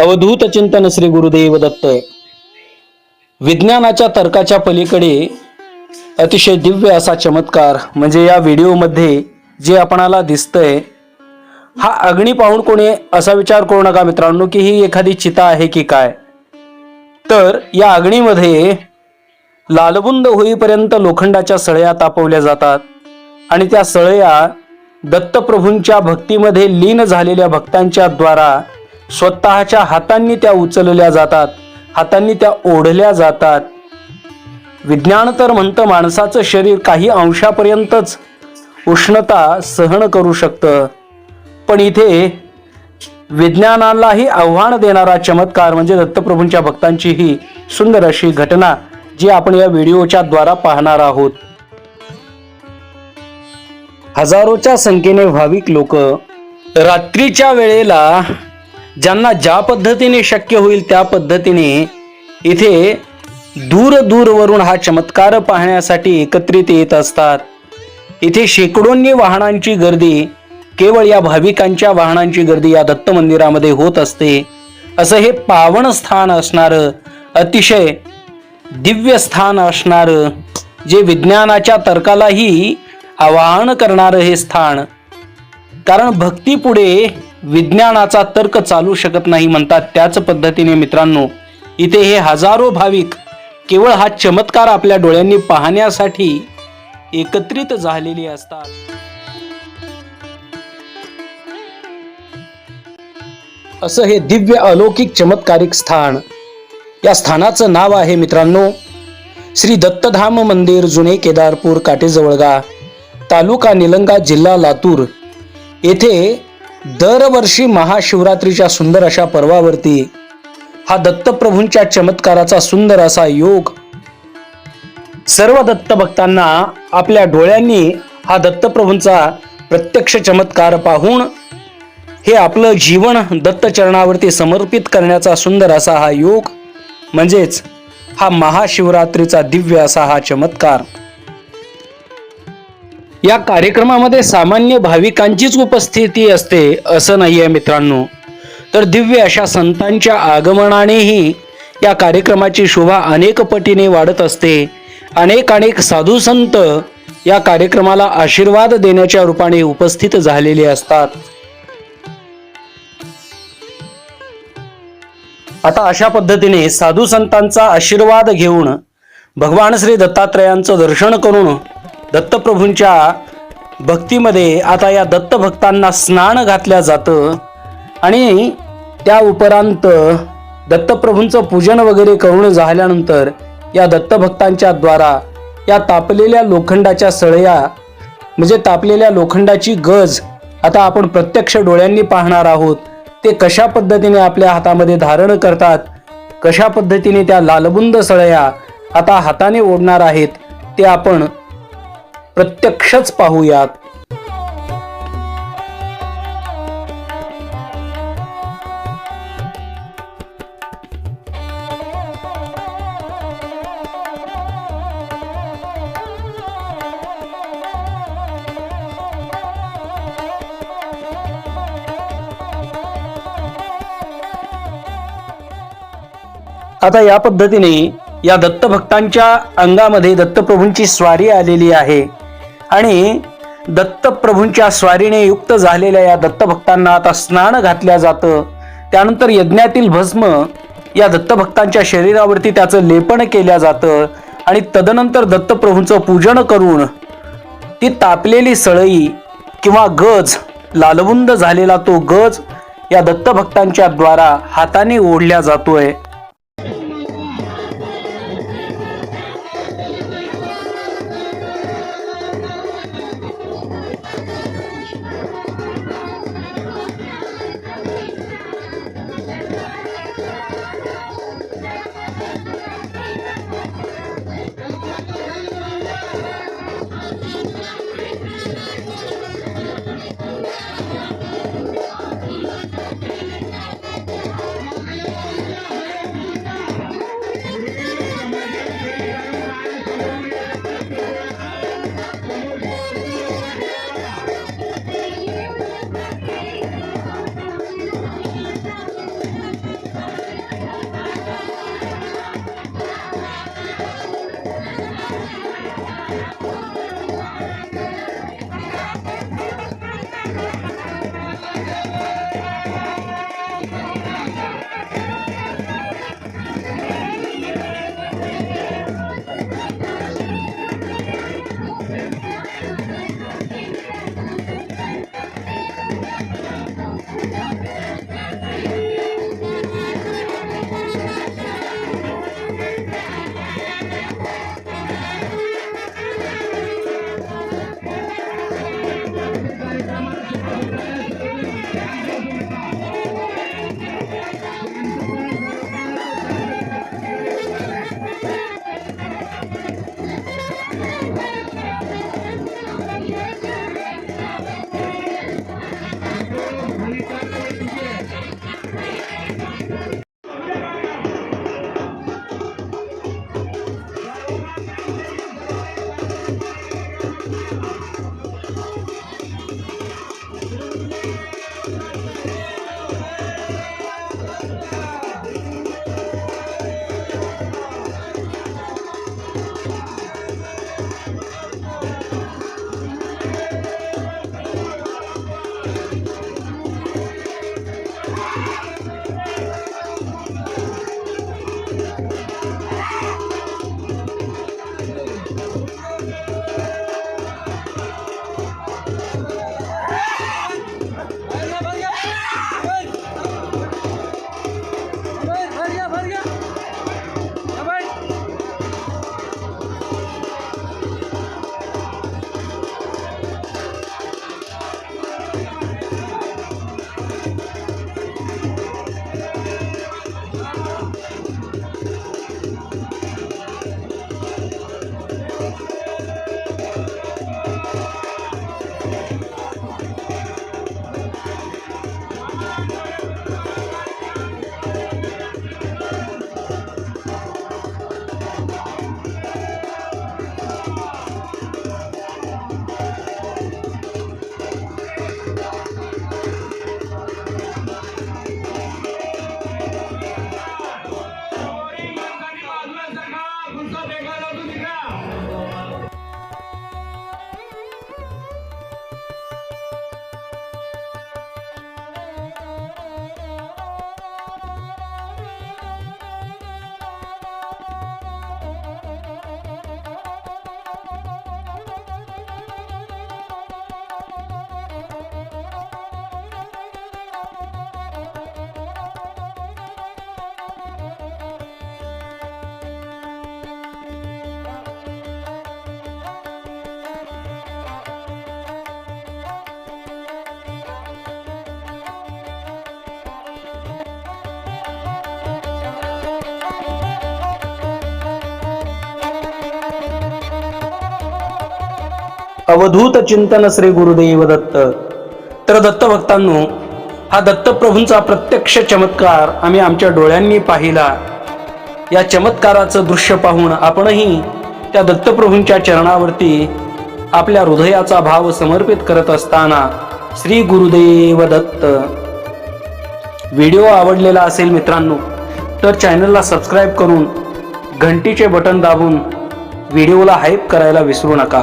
अवधूत चिंतन श्री गुरुदेव दत्त। विज्ञानाच्या तर्काच्या पलीकडे अतिशय दिव्य असा चमत्कार म्हणजे या व्हिडिओमध्ये जे आपणाला दिसतंय, हा अग्नी पाहून कोणी असा विचार करू नका मित्रांनो की ही एखादी चिता आहे की काय। तर या अग्नीमध्ये लालबुंद होईपर्यंत लोखंडाच्या सळया तापवल्या जातात आणि त्या सळया दत्तप्रभूंच्या भक्तीमध्ये लीन झालेल्या भक्तांच्या द्वारा स्वतःच्या हातांनी त्या उचलल्या जातात, हातांनी त्या ओढल्या जातात। विज्ञान तर म्हणतं माणसाचं शरीर काही अंशापर्यंतच उष्णता सहन करू शकतं, पण इथे विज्ञानालाही आव्हान देणारा चमत्कार म्हणजे दत्तप्रभूंच्या भक्तांची ही सुंदर अशी घटना जी आपण या व्हिडिओच्या द्वारा पाहणार आहोत। हजारोच्या संख्येने भाविक लोक रात्रीच्या वेळेला ज्यांना ज्या पद्धतीने शक्य होईल त्या पद्धतीने इथे दूर दूरवरून हा चमत्कार पाहण्यासाठी एकत्रित येत असतात। इथे शेकडोंनी वाहनांची गर्दी, केवळ या भाविकांच्या वाहनांची गर्दी या दत्त मंदिरामध्ये होत असते। असं हे पावन स्थान असणारं, अतिशय दिव्य स्थान असणारं, जे विज्ञानाच्या तर्कालाही आवाहन करणारं हे स्थान। कारण भक्तीपुढे विज्ञानाचा तर्क चालू शकत नाही म्हणतात, त्याच पद्धतीने मित्रांनो इथे हे हजारो भाविक केवळ हा चमत्कार आपल्या डोळ्यांनी पाहण्यासाठी एकत्रित झालेले असतात। असं हे दिव्य अलौकिक चमत्कारिक स्थान, या स्थानाचं नाव आहे मित्रांनो श्री दत्तधाम मंदिर, जुने केदारपूर, काटेजवळगा, तालुका निलंगा, जिल्हा लातूर। येथे दरवर्षी महाशिवरात्रीच्या सुंदर अशा पर्वावरती हा दत्तप्रभूंच्या चमत्काराचा सुंदर असा योग सर्व दत्त भक्तांना आपल्या डोळ्यांनी हा दत्तप्रभूंचा प्रत्यक्ष चमत्कार पाहून हे आपलं जीवन दत्त चरणावरती समर्पित करण्याचा सुंदर असा हा योग म्हणजेच हा महाशिवरात्रीचा दिव्य असा हा चमत्कार। या कार्यक्रमामध्ये सामान्य भाविकांचीच उपस्थिती असते असं नाहीये मित्रांनो, तर दिव्य अशा संतांच्या आगमनानेही या कार्यक्रमाची शोभा अनेक पटीने वाढत असते। अनेक साधू संत या कार्यक्रमाला आशीर्वाद देण्याच्या रूपाने उपस्थित झालेले असतात। आता अशा पद्धतीने साधू संतांचा आशीर्वाद घेऊन भगवान श्री दत्तात्रयांचं दर्शन करून दत्तप्रभूंच्या भक्तीमध्ये आता या दत्त भक्तांना स्नान घातल्या जातं आणि त्या उपरांत दत्तप्रभूंचं पूजन वगैरे करून झाल्यानंतर या दत्तभक्तांच्या द्वारा या तापलेल्या लोखंडाच्या सळया म्हणजे तापलेल्या लोखंडाची गज आता आपण प्रत्यक्ष डोळ्यांनी पाहणार आहोत। ते कशा पद्धतीने आपल्या हातामध्ये धारण करतात, कशा पद्धतीने त्या लालबुंद सळया आता हाताने ओढणार आहेत ते आपण प्रत्यक्षच पाहूयात। आता या पद्धतीने या दत्तभक्तांच्या अंगामध्ये दत्तप्रभूंची स्वारी आलेली आहे आणि दत्तप्रभूंच्या स्वारीने युक्त झालेल्या या दत्तभक्तांना आता स्नान घातल्या जातं। त्यानंतर यज्ञातील भस्म या दत्तभक्तांच्या शरीरावरती त्याचं लेपन केलं जातं आणि तदनंतर दत्तप्रभूंचं पूजन करून ती तापलेली सळई किंवा गज, लालबुंद झालेला तो गज या दत्तभक्तांच्या द्वारा हाताने ओढल्या जातोय। अवधूत चिंतन श्री गुरुदेव दत्त. तर दत्तभक्तांनो, हा दत्तप्रभूंचा प्रत्यक्ष चमत्कार आम्ही आमच्या डोळ्यांनी पाहिला. या चमत्काराचं दृश्य पाहून आपणही त्या दत्तप्रभूंच्या चरणावरती आपल्या हृदयाचा भाव समर्पित करत असताना श्री गुरुदेव दत्त. व्हिडिओ आवडलेला असेल मित्रांनो तर चॅनलला सबस्क्राईब करून घंटीचे बटन दाबून व्हिडिओला हाईप करायला विसरू नका.